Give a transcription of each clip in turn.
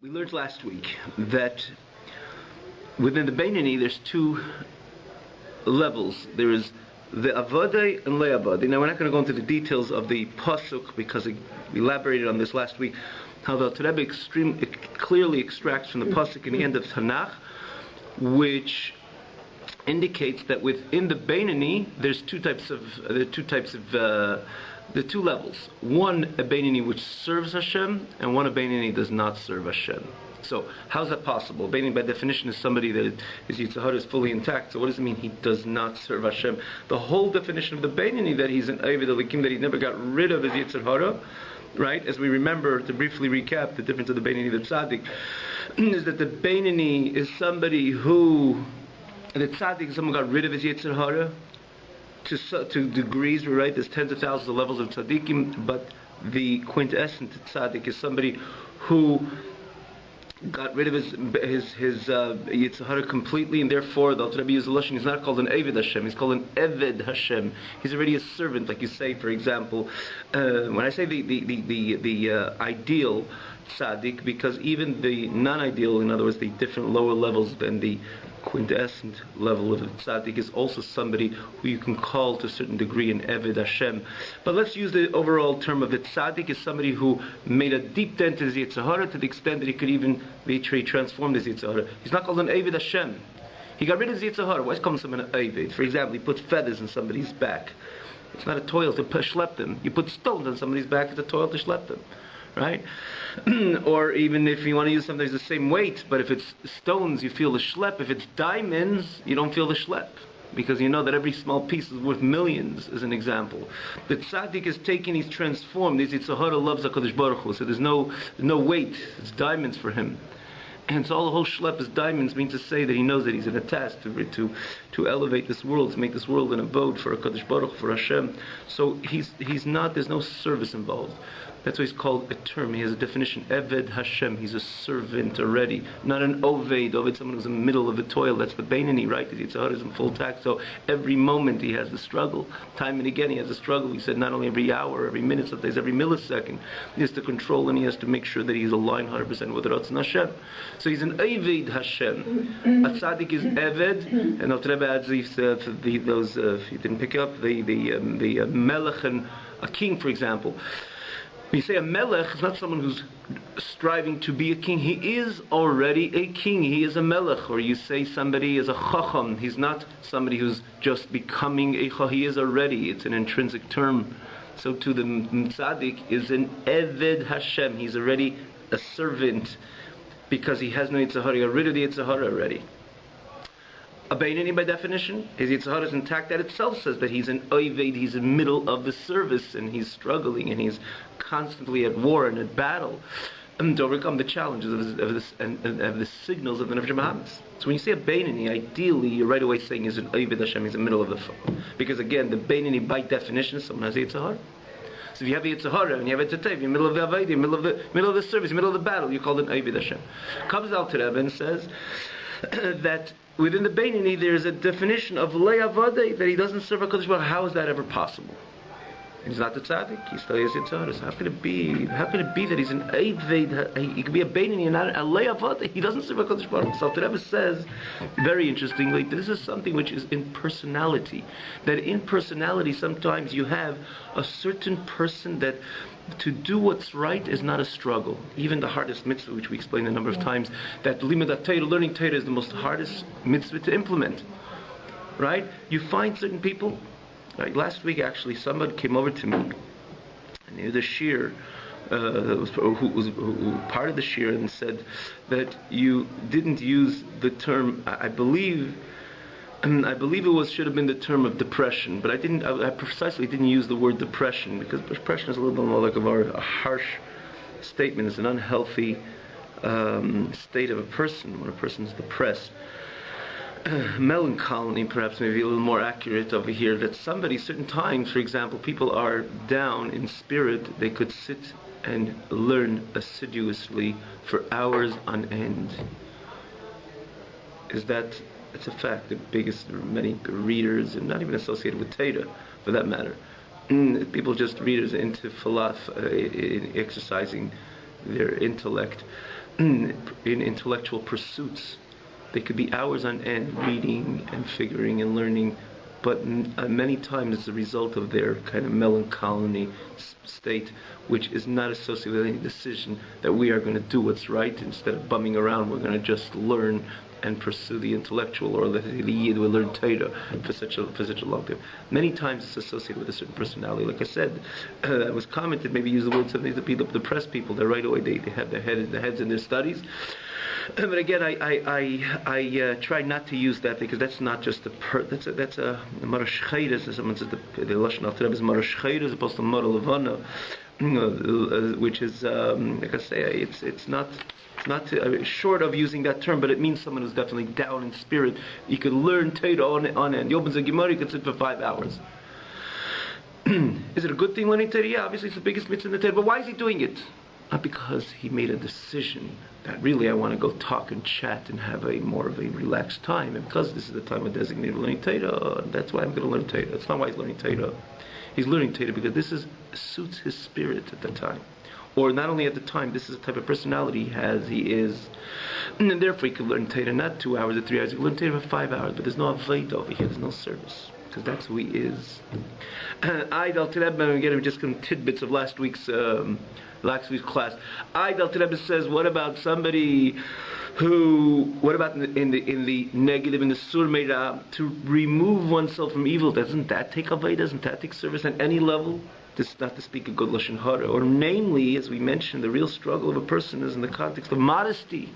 We learned last week that within the Beinoni there's two levels. There is the Avodai and Le'Avodai. Now we're not going to go into the details of the Pasuk because we elaborated on this last week, how the Rebbe clearly extracts from the Pasuk in the end of Tanakh, which indicates that within the Beinoni there's two levels. One, a Beinoni which serves Hashem, and one, a Beinoni does not serve Hashem. So, how is that possible? Beinoni, by definition, is somebody that his Yetzer Hara is fully intact. So, what does it mean he does not serve Hashem? The whole definition of the Beinoni, that he's an Oved Elikim, that he never got rid of his Yetzer Hara, right? As we remember, to briefly recap the difference of the Beinoni and the Tzaddik, is that the Beinoni is somebody who, the Tzaddik is someone who got rid of his Yetzer Hara, to degrees, right? There's tens of thousands of levels of tzaddikim, but the quintessent tzaddik is somebody who got rid of his Yetzer Hara completely, and therefore the Rebbe uses the lashon. He's not called an Eved Hashem. He's called an Eved Hashem. He's already a servant, like you say, for example. When I say the ideal tzaddik, because even the non-ideal, in other words, the different lower levels than the quintessent level of the tzaddik, is also somebody who you can call to a certain degree an Eved Hashem. But let's use the overall term of the tzaddik is somebody who made a deep dent in his Yetzer Hara to the extent that he could even be transformed his Yetzer Hara. He's not called an Eved Hashem. He got rid of his Yetzer Hara. Why is called someone an Eved? For example, he puts feathers in somebody's back. It's not a toil to schlep them. You put stones on somebody's back, it's a toil to schlep them. Right? Or even if you want to use something that's the same weight, but if it's stones, you feel the schlep. If it's diamonds, you don't feel the schlep, because you know that every small piece is worth millions, as an example. The tzaddik is taken, he's transformed. His Yetzer Hara loves HaKadosh Baruch Hu, so there's no weight. It's diamonds for him. And so all the whole schlep is diamonds, means to say that he knows that he's in a task to elevate this world, to make this world an abode for HaKadosh Baruch Hu, for Hashem. So he's not, there's no service involved. That's why he's called a term. He has a definition, Eved Hashem. He's a servant already, not an Oved. Oved, someone who's in the middle of the toil. That's the Beinoni, right? Because Yetzer Hara is in full tact. So every moment he has the struggle. Time and again he has the struggle. He said not only every hour, every minute, sometimes every millisecond. He has to control and he has to make sure that he's aligned 100% with Ratzon Hashem. So he's an Oved Hashem. A tzaddik is Eved, and Al Rebbe adds those. If you didn't pick up the Melech and a king, for example. When you say a melech, it's not someone who's striving to be a king. He is already a king. He is a melech. Or you say somebody is a chacham. He's not somebody who's just becoming a chacham. He is already. It's an intrinsic term. So to the tzaddik is an Eved Hashem. He's already a servant because he has no Yetzer Hara. He got rid of the Yetzer Hara already. A Beinoni, by definition, his Yetzer Hara is intact. That itself says that he's an Oved, he's in the middle of the service, and he's struggling, and he's constantly at war and at battle, and to overcome the challenges of the signals of the Nefesh Bahamis. So when you say a Beinoni, ideally, you're right away saying he's an Oved Hashem, he's in the middle of the phone. Because again, the Beinoni, by definition, someone has a Yetzer Hara. So if you have a Yetzer Hara and you have a Tetev, in the middle of the Avodah, in the middle of the service, in the middle of the battle, you call it an Oved Hashem. Comes Al Rebbe and says that within the Beinoni there is a definition of Le'Avodai, that he doesn't serve HaKadosh Baruch Hu. How is that ever possible? He's not the tzaddik. He still has Yetzer Hara. So how can it be that he's an Oved? He could be a Beinoni and not a Le'Avodai. He doesn't serve HaKadosh Baruch Hu. So the Rebbe says, very interestingly, this is something which is in personality. That in personality sometimes you have a certain person that to do what's right is not a struggle. Even the hardest mitzvah, which we explained a number of times, that limud Torah, learning Torah, is the most hardest mitzvah to implement. Right? You find certain people. Like last week, actually, somebody came over to me, and he was a shir, who was part of the shir, and said that you didn't use the term. I believe it should have been the term of depression, but I precisely didn't use the word depression, because depression is a little bit more like a harsh statement. It's an unhealthy state of a person when a person is depressed. Melancholy, perhaps maybe a little more accurate over here, that somebody, certain times, for example, people are down in spirit, they could sit and learn assiduously for hours on end. It's a fact. The biggest, many readers, and not even associated with Torah, for that matter. People just readers into exercising their intellect. in intellectual pursuits. They could be hours on end reading and figuring and learning, but many times it's a result of their kind of melancholy state, which is not associated with any decision that we are going to do what's right. Instead of bumming around, we're going to just learn and pursue the intellectual, or the yid will learn Torah for such a long time. Many times it's associated with a certain personality. Like I said, it was commented, maybe use the word something to the depressed people, that right away they have their heads in their studies. But again, I try not to use that, because that's not just that's a marash chayres, as someone says, the lashon al Torah is marash chayres as opposed to mara levana, which is like I say, it's not short of using that term, but it means someone who's definitely down in spirit. You could learn Torah on end. You opens a Gemara, you could sit for 5 hours. Is it a good thing learning Torah? Yeah, obviously it's the biggest mitzvah in the Torah, but why is he doing it? Not because he made a decision that really I want to go talk and chat and have more of a relaxed time, and because this is the time of designated learning Torah, that's why I'm going to learn Torah. That's not why he's learning Torah. He's learning Torah because this suits his spirit at the time. Or not only at the time, this is the type of personality he is. And therefore he could learn Torah not 2 hours or 3 hours, he could learn Torah for 5 hours, but there's no avodah over here, there's no service. Because that's who he is. Again, just some tidbits of last week's class. Aydal Rebbe says, what about somebody what about in the negative, in the sur meira, to remove oneself from evil? Doesn't that take avodah? Doesn't that take service on any level? This is not to speak a good lashon hara. Or namely, as we mentioned, the real struggle of a person is in the context of modesty.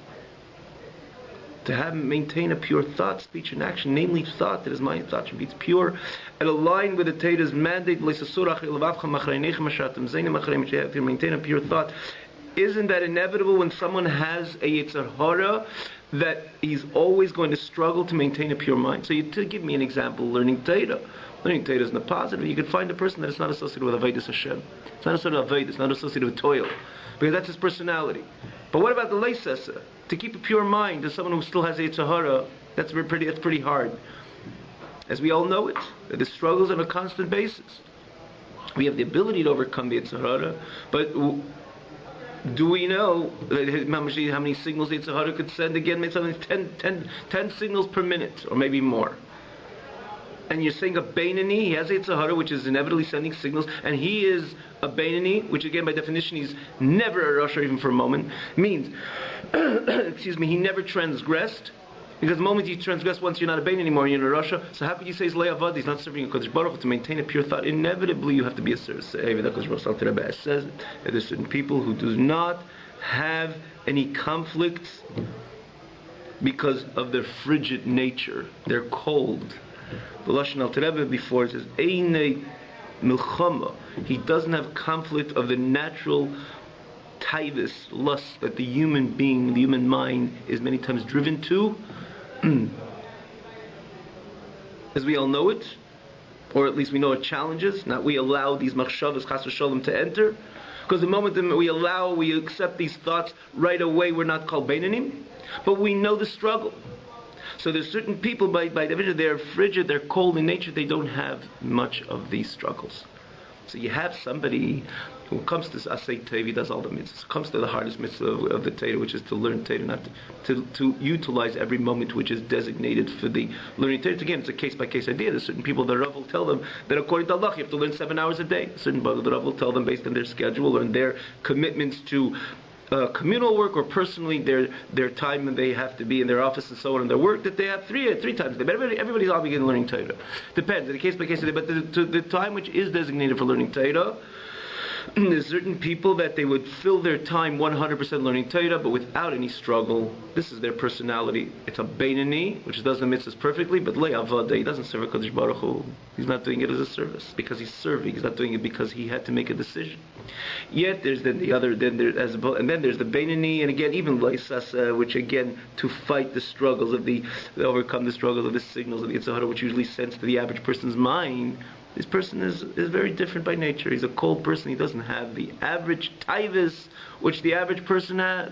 To maintain a pure thought, speech, and action, namely thought, that is my thought should be pure and aligned with the Torah's mandate. To maintain a pure thought. Isn't that inevitable when someone has a Yetzer Hara, that he's always going to struggle to maintain a pure mind? So to give me an example, learning Torah. Learning Torah is in the positive. You could find a person that is not associated with Avodas Hashem. It's not associated with Avodah, it's not associated with toil, because that's his personality. But what about the Leisesa? To keep a pure mind, as someone who still has a Yetzer Hara, that's pretty hard. As we all know it, the struggles on a constant basis. We have the ability to overcome the Yetzer Hara, but do we know how many signals the Yetzer Hara could send? Again, maybe something 10 signals per minute, or maybe more. And you're saying a Beinani, he has a Yetzer Hara, which is inevitably sending signals, and he is a Beinani, which again by definition he's never a Rasha even for a moment, means, he never transgressed, because the moment you transgress once, you're not a Beinani anymore, you're in a Rasha. So how could you say he's Le'avad, he's not serving a Kodesh Baruch Hu, to maintain a pure thought? Inevitably you have to be a service. Says that there's certain people who do not have any conflicts because of their frigid nature. They're cold. The Lashon al Rebbe before, it says Einei Milchama. He doesn't have conflict of the natural taivus, lust, that the human being, the human mind is many times driven to, as we all know it, or at least we know it challenges. Not we allow these machshavas chas v'sholem to enter, because the moment that we accept these thoughts, right away we're not called Beinanim, but we know the struggle. So there's certain people by division, they're frigid, they're cold in nature, they don't have much of these struggles. So you have somebody who comes to Asay Torah, he does all the mitzvahs, comes to the hardest mitzvah of the Torah, which is to learn Torah, not to utilize every moment which is designated for the learning Torah. Again, it's a case-by-case idea. There's certain people, the Rav will tell them that according to Allah, you have to learn 7 hours a day. Certain people, the Rav will tell them based on their schedule and their commitments to communal work, or personally their time when they have to be in their office and so on, and their work, that they have three times a day. But everybody's obligated to learning Torah. Depends, the case by case. But the time which is designated for learning Torah, there's certain people that they would fill their time 100% learning Torah, but without any struggle. This is their personality. It's a Beinani, which does the mitzvahs perfectly, but Le'avada, he doesn't serve a Kodesh Baruch Hu. He's not doing it as a service, because he's serving. He's not doing it because he had to make a decision. Yet there's then the other, and then there's the Beinani, and again, even Leisasa, which again, to fight the struggles of overcome the struggles of the signals of the Yetzer Hara, which usually sends to the average person's mind. This person is very different by nature. He's a cold person. He doesn't have the average taivus which the average person has.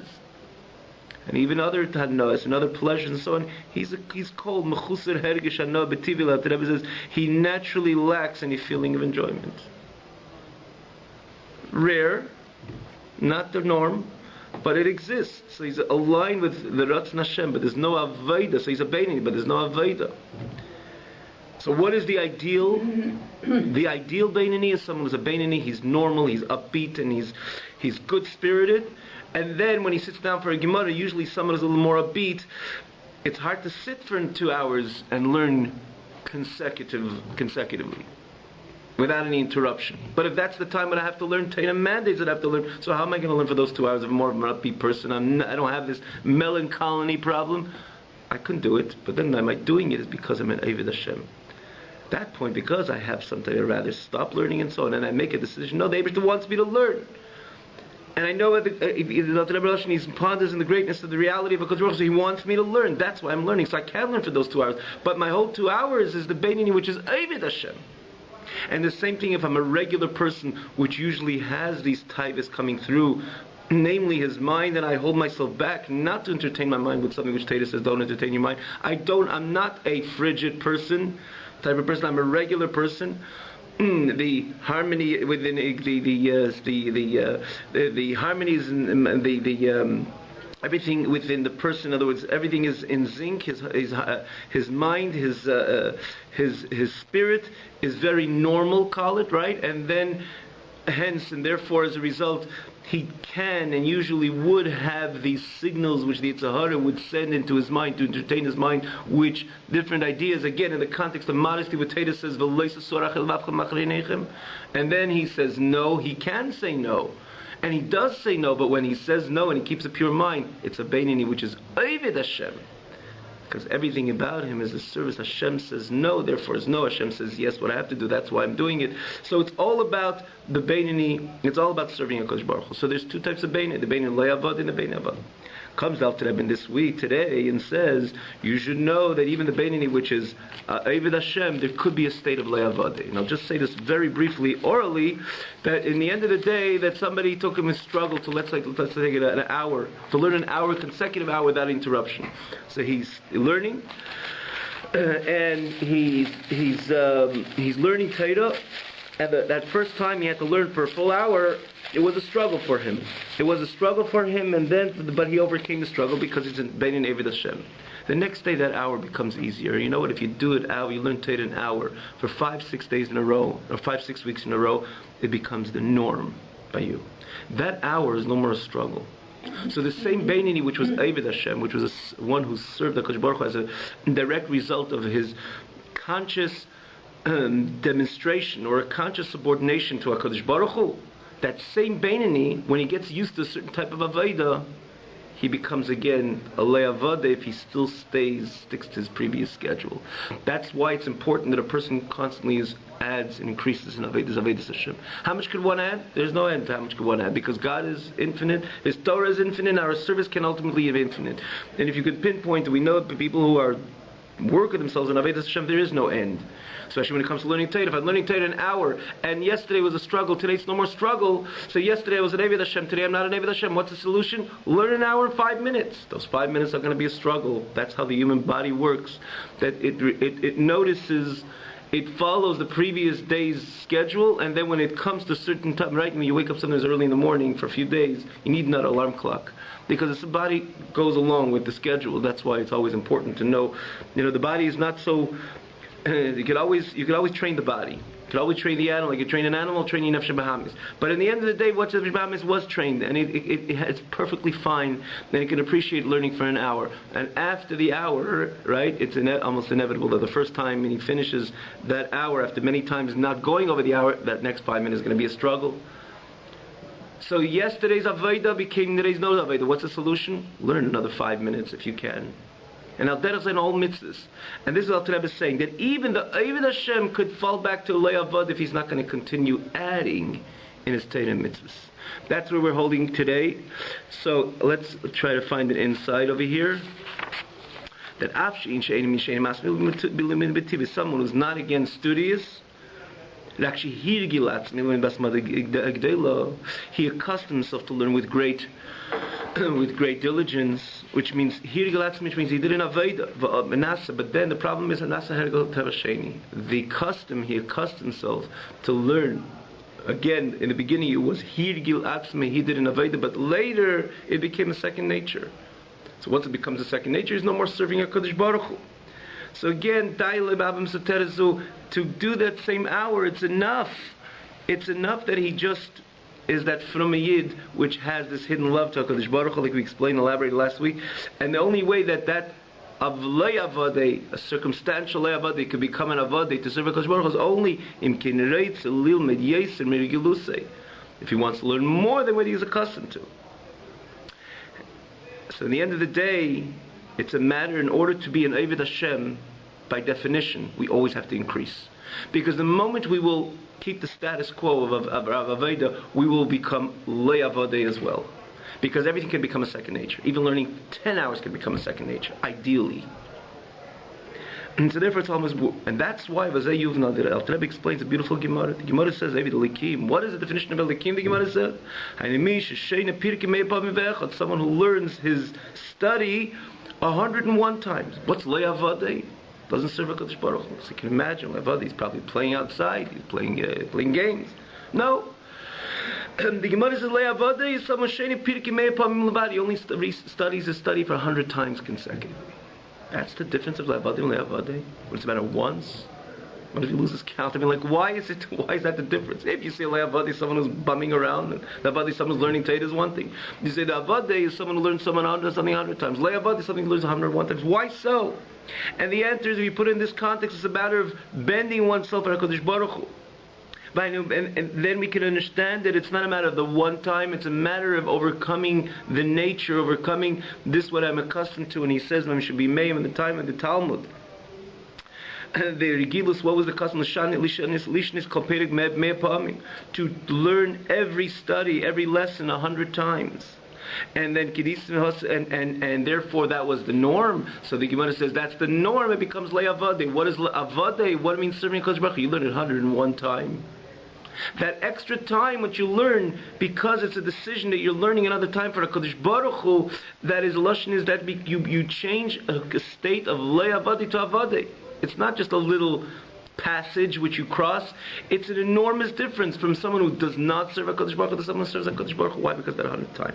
And even other tannas and other pleasures and so on, he's cold. Mechusar hergish hana b'tivila. The Rebbe says he naturally lacks any feeling of enjoyment. Rare, not the norm, but it exists. So he's aligned with the Ratzon Hashem, but there's no Avodah. So he's a Beinoni, but there's no Avodah. So what is the ideal? The ideal Beinoni is someone who's a Beinoni. He's normal, he's upbeat, and he's good-spirited. And then when he sits down for a Gemara, usually someone who's a little more upbeat. It's hard to sit for 2 hours and learn consecutively, without any interruption. But if that's the time when I have to learn Torah mandates that I have to learn, so how am I going to learn for those 2 hours if I'm more of an upbeat person? I don't have this melancholy problem. I couldn't do it, but then am I doing it is because I'm an Eved Hashem. At that point, because I have something I'd rather stop learning and so on, and I make a decision, no, the Eibishter wants me to learn. And I know that he ponders in the greatness of the reality of a Baruch Hu, so he wants me to learn. That's why I'm learning. So I can learn for those 2 hours. But my whole 2 hours is the Beinoni, which is Eved Hashem. And the same thing if I'm a regular person, which usually has these taivas coming through, namely his mind, and I hold myself back not to entertain my mind with something which Torah says don't entertain your mind. I'm not a frigid person, type of person. I'm a regular person. The harmony within the harmonies and the everything within the person. In other words, everything is in zinc. His mind, his spirit is very normal. Call it right, and then hence and therefore as a result, he can and usually would have these signals which the Yetzer Hara would send into his mind to entertain his mind, which different ideas, again in the context of modesty, what Torah says, and then he says no, he can say no. And he does say no, but when he says no and he keeps a pure mind, it's a Beinoni which is Eved Hashem. Because everything about him is a service. Hashem says no, therefore is no. Hashem says yes, what I have to do, that's why I'm doing it. So it's all about the Beinoni, it's all about serving HaKadosh Baruch Hu. So there's 2 types of Beinoni, the Beinoni Le'avad and the Beinoni Avad. Comes out to them in this week, today, and says, you should know that even the Beinoni, which is Eved Hashem, there could be a state of Le'avad. And I'll just say this very briefly, orally, that in the end of the day, that somebody took him a struggle to, let's take it an hour, to learn an hour, consecutive hour without interruption. So he's learning, and he's learning Torah, and that first time he had to learn for a full hour, it was a struggle for him. But he overcame the struggle because he's in Beinoni Eved Hashem. The next day that hour becomes easier. You know what? If you do it hour, you learn Torah an hour for 5-6 days in a row, or 5-6 weeks in a row, it becomes the norm by you. That hour is no more a struggle. So the same Beinoni, which was Eved Hashem, which was one who served the HaKadosh Baruch Hu as a direct result of his conscious demonstration or a conscious subordination to HaKadosh Baruch Hu, that same Beinoni, when he gets used to a certain type of Avodah, he becomes again a Le'avad if he still sticks to his previous schedule. That's why it's important that a person constantly adds and increases in Avodas Hashem. How much could one add? There's no end to how much could one add, because God is infinite, His Torah is infinite, our service can ultimately be infinite. And if you could pinpoint, we know that people who are work with themselves in Avodas Hashem, there is no end. Especially when it comes to learning Torah. If I'm learning Torah an hour, and yesterday was a struggle, today it's no more struggle. So yesterday I was an Eved Hashem, today I'm not an Eved Hashem. What's the solution? Learn an hour in 5 minutes. Those 5 minutes are going to be a struggle. That's how the human body works. That it notices, it follows the previous day's schedule, and then when it comes to a certain time, right, when you wake up sometimes early in the morning for a few days, you need an alarm clock. Because the body goes along with the schedule. That's why it's always important to know. The body is not so. You could always train the body. You could always train the animal. You could train an animal, train your nefesh bahamis. But in the end of the day, what nefesh bahamis was trained, and it's perfectly fine. And it can appreciate learning for an hour. And after the hour, right, it's almost inevitable that the first time when he finishes that hour, after many times not going over the hour, that next 5 minutes is going to be a struggle. So yesterday's Avodah became today's no Avodah. What's the solution? Learn another 5 minutes if you can. And Al-Derech in all mitzvahs. And this is what Al-Rebbe is saying, that even the Eved Hashem could fall back to Le'avad if he's not going to continue adding in his Torah mitzvahs. That's where we're holding today. So let's try to find an insight over here. That someone who's not again studious, he accustomed himself to learn with great diligence, which means he did an Avodah, but then the problem is the custom, he accustomed himself to learn again, in the beginning it was Hirgil Atzme, he did an Aveda, but later it became a second nature. So once it becomes a second nature, he's no more serving HaKadosh Baruch Hu. So again, to do that same hour, it's enough. It's enough that he just is that from a Yid which has this hidden love to HaKadosh Baruch Hu, like we explained, elaborated last week. And the only way that Avlei Avadei, a circumstantial Avadei, could become an Avadei to serve HaKadosh Baruch Hu is only Im Kinrei Tzilil Med Yeser Merigilusei, if he wants to learn more than what he's accustomed to. So in the end of the day, it's a matter, in order to be an Oved Hashem, by definition, we always have to increase. Because the moment we will keep the status quo of Aveda, we will become Le Avadei as well. Because everything can become a second nature. Even learning 10 hours can become a second nature, ideally. And so therefore it's almost, and that's why Vazei Yuvna, the Alter Rebbe explains a beautiful Gemara. The Gemara says, Eved Elikim. What is the definition of Elikim? The Gemara says, someone who learns his study 101 times. What's Le'avadei? Doesn't serve HaKadosh Baruch Hu. So you can imagine, Le'avadei, he's probably playing outside, he's playing games. No. The Gemara says, Le'avadei is someone Sheni Pirkei Me'epamim Levad. He only studies his study for 100 times consecutively. That's the difference of Le'avadei and Le'avadei. When it's a matter of once. What if he loses count? I mean, like, why is that the difference? If you say Le'avadei, someone who's bumming around, and Le'avadei, someone who's learning Torah is one thing. You say Le'avadei is someone who learns something 100 times. Le'avadei is something who learns 101 times. Why so? And the answer is, if you put it in this context, it's a matter of bending oneself at HaKadosh Baruch Hu. And then we can understand that it's not a matter of the one time, it's a matter of overcoming the nature, overcoming this what I'm accustomed to. And he says, "Man should be made in the time of the Talmud." The Regilus, what was the custom? To learn every study, every lesson 100 times. And then and therefore that was the norm. So the Gemara says that's the norm. It becomes le'avadei. What is le'avadei? What it means serving HaKadosh Baruch Hu? You learn it 101 time. That extra time which you learn, because it's a decision that you're learning another time for HaKadosh Baruch Hu, that is lashon, is that you change a state of le'avadei to avadei. It's not just a little passage which you cross. It's an enormous difference from someone who does not serve HaKadosh Baruch Hu to someone who serves HaKadosh Baruch Hu. Why? Because that 100th time.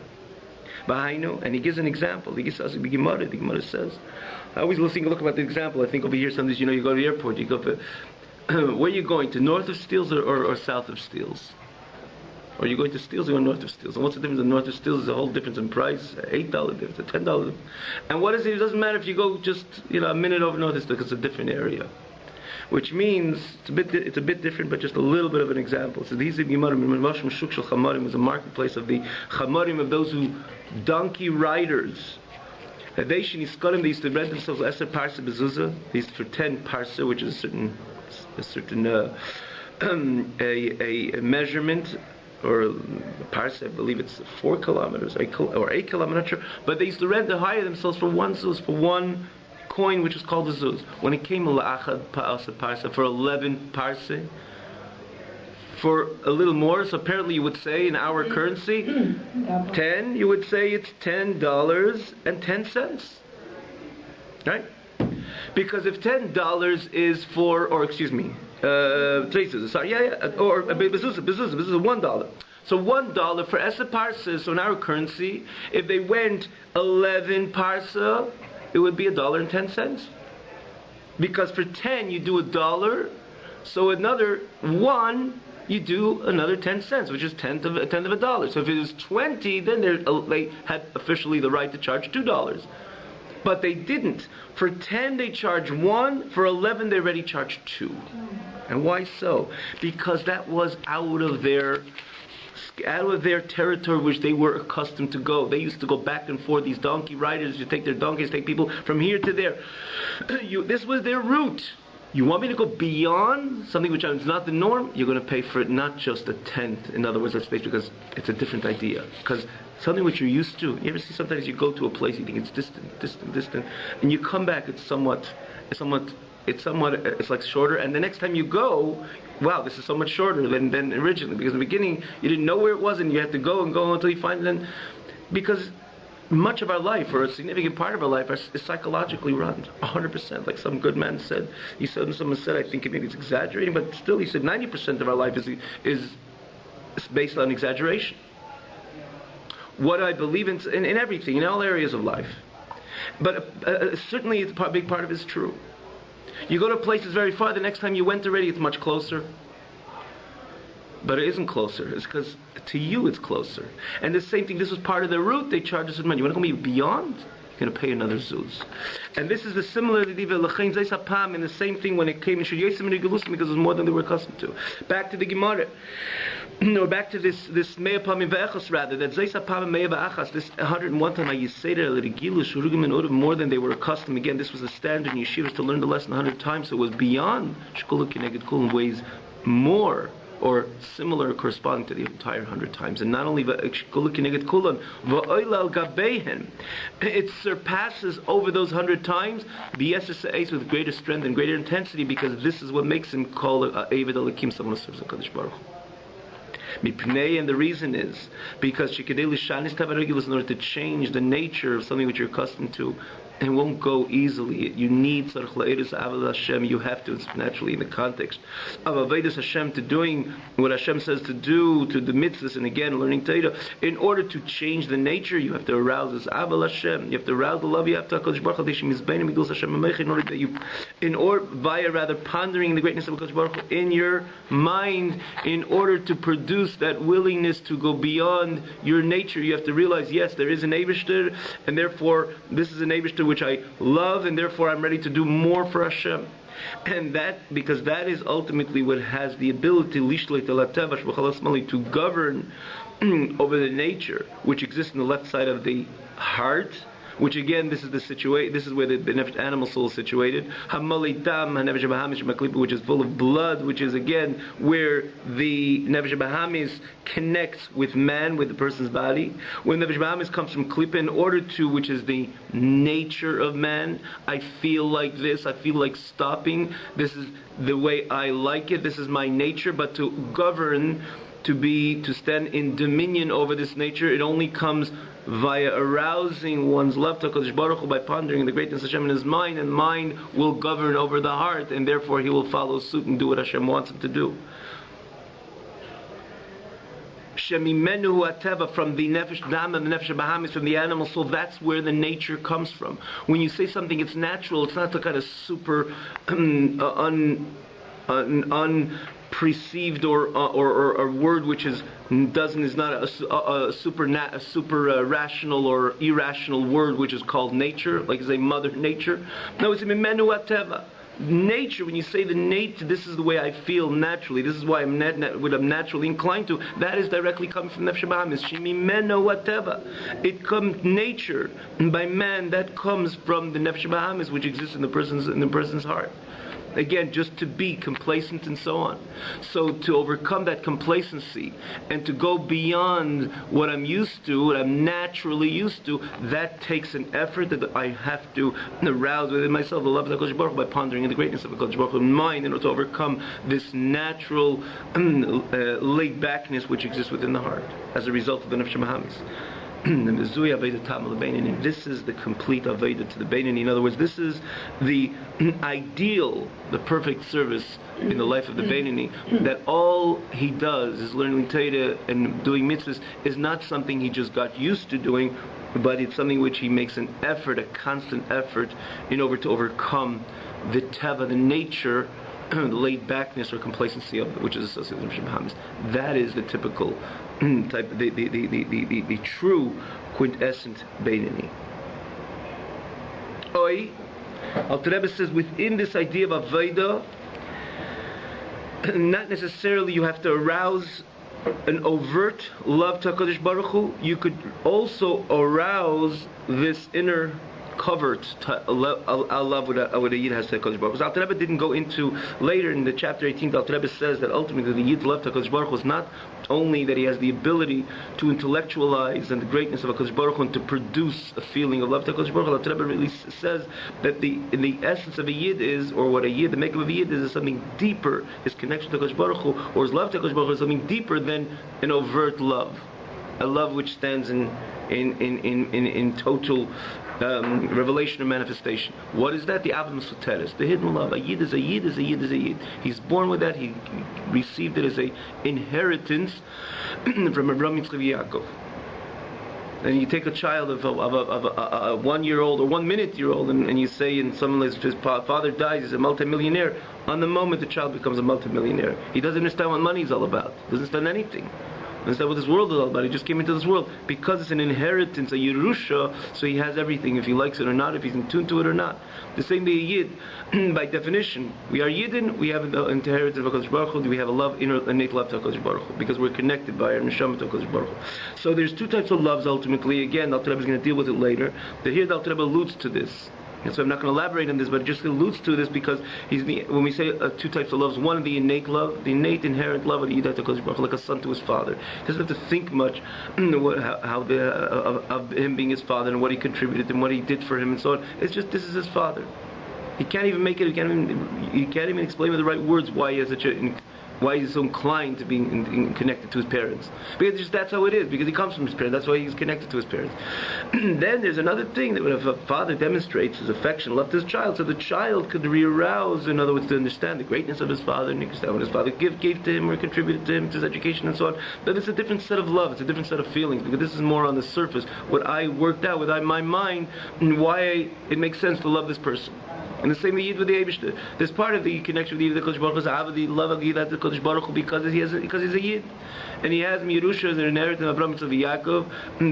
And he gives an example. He gives us the Gemara says. I always look about the example. I think over here sometimes, you go to the airport, you go for, where are you going? To north of Steels or south of Steels? Or you're going to Steels or you're north of Steels? And what's the difference in north of Steels? There's a whole difference in price, $8 difference, $10 difference. And what is it? It doesn't matter if you go just a minute over north of Steels, because it's a different area. Which means it's a bit different, but just a little bit of an example. So these Chamarim is a marketplace of the Chamarim, of those who donkey riders. They used to rent themselves Eser Parsa Bezuzah. They used for 10 Parsa, which is a certain a measurement, or a Parsa, I believe it's 4 kilometers or 8 kilometers, I'm not sure. But they used to rent to hire themselves for one zuz, for one coin, which is called a zuz. When it came la'achad parsa, for 11 parsa, for a little more, so apparently you would say in our currency, 10, you would say it's $10.10. Right? Because if $10 is for, or excuse me, or bezuzah $1. So $1 for Eser Parsa, so in our currency, if they went 11 parsa, it would be $1.10. Because for 10 you do $1, so another 1 you do another 10 cents, which is tenth of a dollar. So if it was 20, then they had officially the right to charge $2. But they didn't. For 10 they charge 1, for 11 they already charge 2. And why so? Because that was out of their territory, which they were accustomed to go. They used to go back and forth. These donkey riders, you take their donkeys, take people from here to there. This was their route. You want me to go beyond something which is not the norm? You're going to pay for it not just a tenth. In other words, that's because it's a different idea. Because something which you're used to. You ever see sometimes you go to a place, you think it's distant, and you come back, it's like shorter, and the next time you go, wow, this is so much shorter than originally, because in the beginning you didn't know where it was and you had to go until you find it. And because much of our life, or a significant part of our life, is psychologically run 100%. Like some good man said, someone said, I think maybe it's exaggerating, but still he said 90% of our life is It's based on exaggeration. What I believe in everything, in all areas of life. But certainly a big part of it is true. You go to places very far, the next time you went already, it's much closer. But it isn't closer. It's because to you it's closer. And the same thing, this was part of the route, they charge us money. You want to go beyond? You're going to pay another zuz. And this is the similar in the same thing when it came in Shiryesim and Gelusim, because it was more than they were accustomed to. Back to the Gemara. Or back to this Me'apam Ve'echos rather, that Zeisapam Me'avachas, this 101 time I say that more than they were accustomed. Again, this was a standard in yeshivas to learn the lesson 100 times, so it was beyond Shkola Kineged Kul in ways more or similar, corresponding to the entire 100 times. And not only it surpasses over those 100 times with greater strength and greater intensity, because this is what makes him call Eved Alakim, someone who serves HaKadosh Baruch Hu. And the reason is because in order to change the nature of something which you're accustomed to, it won't go easily. You need Hashem. You have to. It's naturally in the context of Avodas Hashem, to doing what Hashem says to do, to the mitzvahs, and again learning Torah. In order to change the nature, you have to arouse this Aval Hashem. You have to arouse the love. You have to HaKadosh Baruch Hu. In order that you, via rather pondering the greatness of HaKadosh Baruch Hu in your mind, in order to produce that willingness to go beyond your nature, you have to realize, yes, there is an Eibishter, and therefore this is an Eibishter which I love, and therefore I'm ready to do more for Hashem. And that, because that is ultimately what has the ability to govern over the nature which exists in the left side of the heart, which again, this is the situation. This is where the animal soul is situated. Which is full of blood, which is again where the Nefesh Bahamis connects with man, with the person's body. When Nefesh Bahamis comes from Klippa, in order to, which is the nature of man, I feel like this. I feel like stopping. This is the way I like it. This is my nature. But to govern, to stand in dominion over this nature, it only comes via arousing one's love to HaKadosh Baruch Hu by pondering the greatness of Hashem in his mind, and mind will govern over the heart, and therefore he will follow suit and do what Hashem wants him to do. Shemimenu ateva, from the nefesh dam and the nefesh bahamis, from the animal soul, that's where the nature comes from. When you say something it's natural, it's not the kind of super unperceived or a word which is not a super rational or irrational word which is called nature, like say Mother Nature. No, it's mimenu ateva. Nature, when you say the nature, this is the way I feel naturally, this is why what I'm naturally inclined to, that is directly coming from Nefesh Bahamis. Shimimeno whatever. It comes nature, and by man that comes from the Nefesh Bahamis which exists in the person's heart. Again, just to be complacent and so on. So to overcome that complacency and to go beyond what I'm used to, what I'm naturally used to, that takes an effort that I have to arouse within myself the love of HaKadosh Baruch Hu by pondering in the greatness of HaKadosh Baruch Hu in mind, in order to overcome this natural laid backness which exists within the heart as a result of the Nefesh Bahamis. This is the complete Aveda to the Beinani. In other words, this is the ideal, the perfect service in the life of the Beinani, that all he does is learning Torah and doing mitzvahs is not something he just got used to doing, but it's something which he makes an effort, a constant effort, in order to overcome the teva, the nature, the laid backness or complacency of it, which is associated with Bahamis. That is the typical type, the true quintessent Beinani. Oi, Alter Rebbe says, within this idea of Avodah, not necessarily you have to arouse an overt love to HaKadosh Baruch Hu. You could also arouse this inner covert love what a Yid has to HaKadosh Baruch Hu. Alter Rebbe didn't go into, later in the chapter 18, Alter Rebbe says that ultimately the Yid's love to HaKadosh Baruch Hu is not only that he has the ability to intellectualize and the greatness of HaKadosh Baruch Hu and to produce a feeling of love to HaKadosh Baruch Hu. Alter Rebbe really says that in the essence of a Yid is, or what a Yid, the makeup of a Yid is something deeper. His connection to HaKadosh Baruch Hu, or his love to HaKadosh Baruch Hu, is something deeper than an overt love. A love which stands in total revelation or manifestation. What is that? The Avad Mesuteres, the hidden love. A Yid is a Yid is a Yid is a Yid. He's born with that. He received it as a inheritance from Avraham, Yitzchak, Yaakov. And you take a child of a 1 year old or 1 minute year old, and you say, and someone his father dies, he's a multimillionaire. On the moment, the child becomes a multimillionaire. He doesn't understand what money is all about. Doesn't understand anything. Understand what this world is all about. He just came into this world because it's an inheritance, a Yerusha, so he has everything, if he likes it or not, if he's in tune to it or not. The same way a Yid, by definition, we are Yidden, we have an inheritance of HaKadosh Baruch Hu, we have a love, innate love to HaKadosh Baruch Hu, because we're connected by our neshama to HaKadosh Baruch Hu. So there's two types of loves ultimately. Again, the Alter Rebbe is going to deal with it later. Here the Alter Rebbe alludes to this. And so I'm not going to elaborate on this, but it just alludes to this because when we say two types of loves, one, the innate love, the innate inherent love of the Yidat HaKadosh Baruch Hu, like a son to his father. He doesn't have to think much of him being his father and what he contributed and what he did for him and so on. It's just, this is his father. He can't even make it, he can't even explain with the right words why he has why he's so inclined to be connected to his parents. Because just that's how it is, because he comes from his parents, that's why he's connected to his parents. Then there's another thing, that when a father demonstrates his affection, love to his child, so the child could re-arouse, in other words, to understand the greatness of his father, and understand what his father gave to him, or contributed to him, to his education and so on. But it's a different set of love, it's a different set of feelings, because this is more on the surface, what I worked out with my mind, and why it makes sense to love this person. And the same Yid with the Eibishter. There's part of the connection with the Yid with the Kodesh Baruch Hu, the love of Yid with the Kodesh Baruch Hu, because he's a Yid. And he has Yerusha as an inheritance of Avraham, Yitzchak, Yaakov,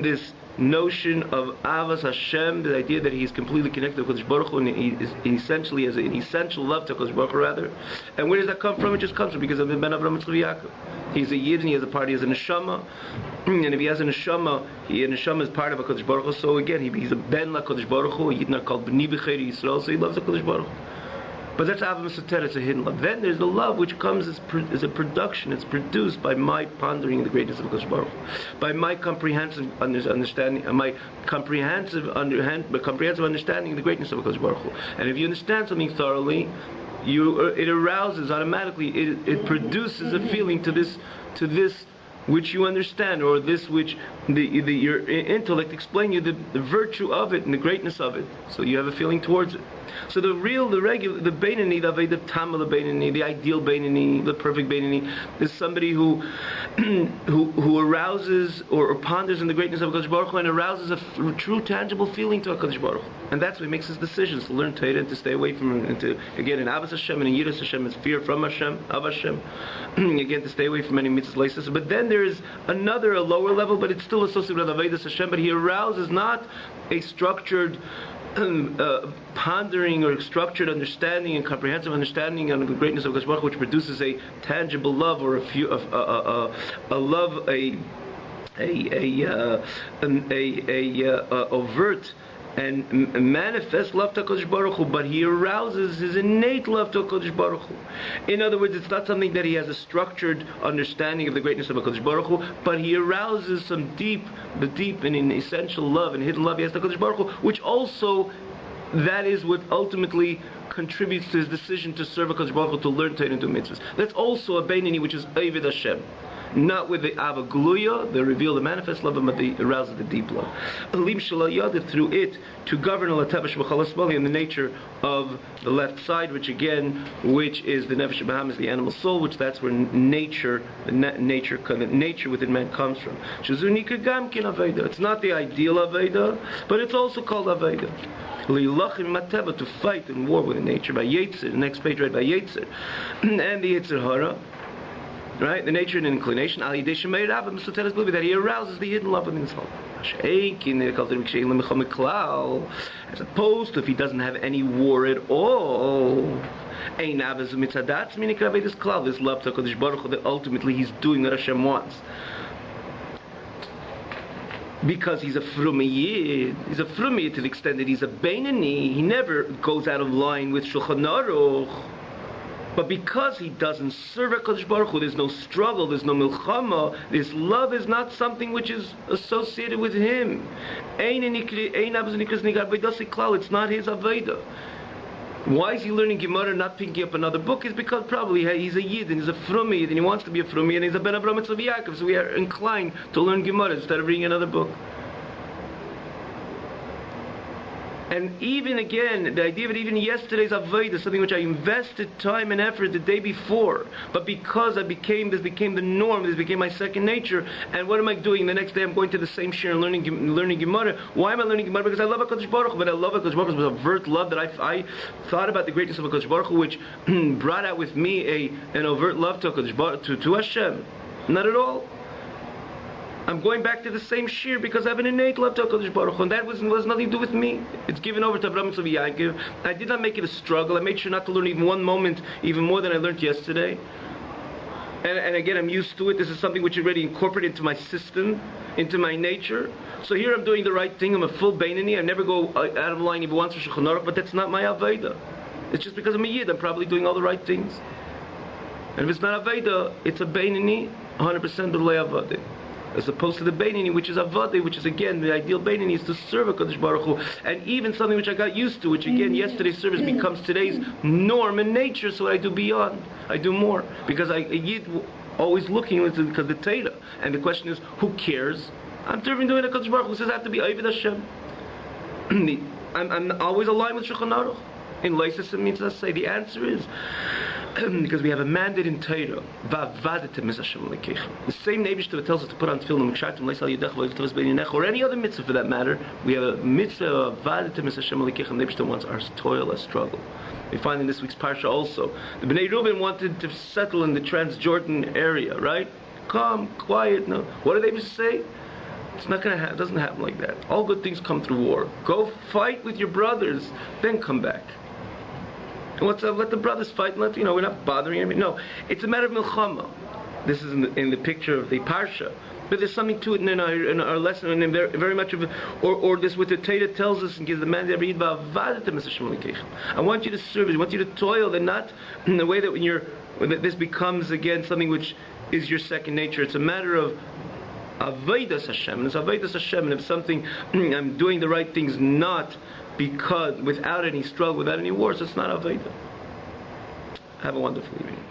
this notion of Avas Hashem, the idea that he's completely connected to Kodesh Baruch Hu, and he is essentially has an essential love to Kodesh Baruch Hu, rather. And where does that come from? It just comes from because of the Ben Avraham, Yitzchak, Yaakov. He's a Yid and he has a part, he has a neshama, and if he has a neshama, a neshama is part of a Kodesh Baruch Hu. So again, he's a Ben la Kodesh Baruch Hu, a Yid not called B'ni B'chei Yisrael, so he loves the Kodesh Baruch Hu. But that's Ava Mesuter, it's a hidden love. Then there's the love which comes as a production. It's produced by my pondering the greatness of Kodesh Baruch Hu, by my comprehensive understanding, my comprehensive understanding of the greatness of Kodesh Baruch Hu. And if you understand something thoroughly, it arouses automatically. It produces a feeling to this which you understand, or this which your intellect explains you the virtue of it and the greatness of it. So you have a feeling towards it. So the regular, the Beinani, the Aveda Tamal Beinani, the ideal Beinani, the perfect Beinani, is somebody who arouses or ponders in the greatness of HaKadosh Baruch Hu and arouses a true, tangible feeling to HaKadosh Baruch Hu. And that's what makes his decisions, to learn Torah and to stay away from him, and to, again, in Avos Hashem and in Yiras Hashem is fear from Hashem, of Hashem. Again, to stay away from any mitzvahs, laces. But then there is a lower level, but it's still associated with Avedas Hashem, but he arouses not a structured pondering or structured understanding and comprehensive understanding of the greatness of Kodesh Baruch Hu, which produces a tangible love, or overt and manifest love to HaKadosh Baruch Hu, but he arouses his innate love to HaKadosh Baruch Hu. In other words, it's not something that he has a structured understanding of the greatness of HaKadosh Baruch Hu, but he arouses the deep and an essential love and hidden love he has to HaKadosh Baruch Hu, which also, that is what ultimately contributes to his decision to serve HaKadosh Baruch Hu, to learn Torah and do mitzvahs. That's also a Beinani, which is Oved Hashem. Not with the Ava Gluya, the reveal, the manifest love, but the arousal, the deep love. Alim Shalayad, through it, to govern in the nature of the left side, which is the Nefesh Baham, the animal soul, which that's where nature within man comes from. It's not the ideal Aveda, but it's also called Aveda. To fight in war with nature by Yetzer, the next page read by Yetzer, and the Yetzer Hara. Right, the nature and inclination, that he arouses the hidden love within his heart. As opposed to if he doesn't have any war at all, this love to HaKadosh Baruch Hu, that ultimately he's doing what Hashem wants. Because he's a Frumiyid. He's a Frumiyid to the extent that he's a Beinani. He never goes out of line with Shulchan Aruch. But because he doesn't serve HaKadosh Baruch Hu, there's no struggle, there's no milchama, this love is not something which is associated with him. It's not his Aveda. Why is he learning Gemara, not picking up another book? Is because probably he's a Yid and he's a Frumi Yid and he wants to be a Frumi and he's a Ben Avraham Yitzchak Yaakov, so we are inclined to learn Gemara instead of reading another book. And even again, the idea of it, even yesterday's avodah, something which I invested time and effort the day before, but because this became the norm, this became my second nature. And what am I doing? The next day I'm going to the same shir and learning Gemara. Why am I learning Gemara? Because I love HaKadosh Baruch Hu, but I love HaKadosh Baruch Hu with a overt love that I thought about the greatness of HaKadosh Baruch Hu, which brought out with me an overt love to HaKadosh Baruch Hu, to Hashem. Not at all. I'm going back to the same shir because I have an innate love to HaKadosh Baruch Hu, and that was nothing to do with me. It's given over to Avraham Yitzchak Yaakov. I did not make it a struggle. I made sure not to learn even one moment, even more than I learned yesterday. And again, I'm used to it. This is something which is already incorporated into my system, into my nature. So here I'm doing the right thing. I'm a full Beinani. I never go out of line even once for Shulchan Aruch, but that's not my Aveda. It's just because I'm a Yid. I'm probably doing all the right things. And if it's not Aveda, it's a Beinani, 100% B'lei Avada. As opposed to the Beinani, which is Avada, which is again, the ideal Beinani is to serve HaKadosh Baruch Hu. And even something which I got used to, which again, yesterday's service becomes today's norm and nature, so what I do beyond, I do more. Because a Yid always looking into the Torah. And the question is, who cares? I'm serving doing HaKadosh Baruch Hu, says I have to be Oved Hashem. I'm always aligned with Shulchan Aruch. In Leisus and Mitzvah say the answer is because we have a mandate in Torah. The same Nebish that tells us to put on tefillin or any other mitzvah for that matter. We have a mitzvah of vadatim es Hashem Elokeichem. Nebish wants our toil, our struggle. We find in this week's parsha also the Bnei Reuben wanted to settle in the Transjordan area, right? Calm, quiet. No, what do they say? It's not going to happen. It doesn't happen like that. All good things come through war. Go fight with your brothers, then come back. And let the brothers fight. And we're not bothering anybody. No, it's a matter of milchama. This is in the picture of the parsha, but there's something to it in our lesson, and very much of it, or this what the Torah tells us and gives the man every yid. I want you to serve. I want you to toil, and not in the way that when this becomes again something which is your second nature. It's a matter of Avodas Hashem, and it's Avodas Hashem, and if something I'm doing the right things, not because without any struggle, without any wars, it's not Avodah. Have a wonderful evening.